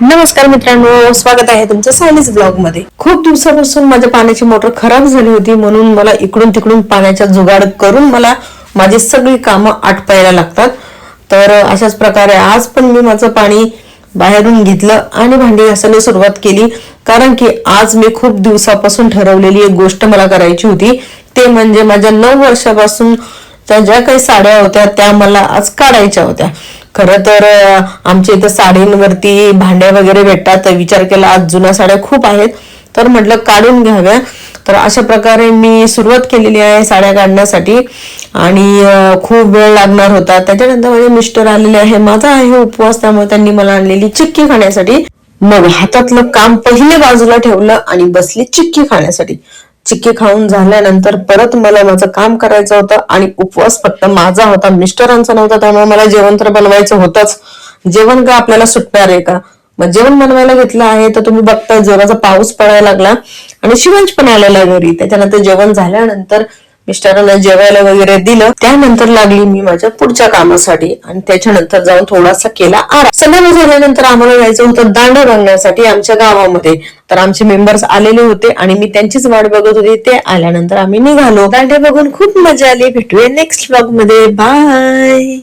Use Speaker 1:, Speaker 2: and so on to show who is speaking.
Speaker 1: नमस्कार मित्रांनो, स्वागत आहे तुमचं सायलीज ब्लॉग मध्ये। खूप दिवसापासून माझ्या पाण्याची मोटर खराब झाली होती, म्हणून मला इकडून तिकडून पाण्याचा जुगाड करून मला माझी सगळी कामं आटपायला लागतात। तर अशाच प्रकारे आज पण मी माझं पाणी बाहेरून घेतलं आणि भांडी घासायला सुरुवात केली, कारण की आज मी खूप दिवसापासून ठरवलेली एक गोष्ट मला करायची होती। ते म्हणजे माझ्या 9 वर्षापासून ज्या काही साड्या होत्या त्या मला आज काढायच्या होत्या। खरं तर आमच्या इथं साडींवरती भांड्या वगैरे भेटतात, तर विचार केला आज जुन्या साड्या खूप आहेत तर म्हटलं काढून घ्याव्या। तर अशा प्रकारे मी सुरुवात केलेली आहे साड्या काढण्यासाठी आणि खूप वेळ लागणार होता। त्याच्यानंतर माझे मिस्टर आलेले आहे, माझा आहे उपवास, त्यामुळे त्यांनी मला आणलेली चिक्की खाण्यासाठी। मग हातातलं काम पहिले बाजूला ठेवलं आणि बसली चिक्की खाण्यासाठी। चिक्की खाऊन झाल्यानंतर परत मला माझं काम करायचं होतं आणि उपवास फक्त माझा होता, मिस्टरांचा नव्हता, त्यामुळे मला जेवण तर बनवायचं होतंच। जेवण का आपल्याला सुटणार आहे का? मग जेवण बनवायला घेतलं आहे तर तुम्ही बघता जोराचा पाऊस पडायला लागला आणि शिवांश पण आलेला घरी। त्याच्यानंतर जेवण झाल्यानंतर मिस्टरांना जेवायला वगैरे दिलं, त्यानंतर लागली मी माझ्या पुढच्या कामासाठी आणि त्याच्यानंतर जाऊन थोडासा केला आराम। संध्याकाळ झाल्यानंतर आम्हाला जायचं होतं दांडे बघण्यासाठी आमच्या गावामध्ये। तर आमचे मेंबर्स आलेले होते आणि मी त्यांचीच वाट बघत होते, ते आल्यानंतर आम्ही निघालो। दांडे बघून खूप मजा आली। भेटूया नेक्स्ट व्लॉग मध्ये, बाय।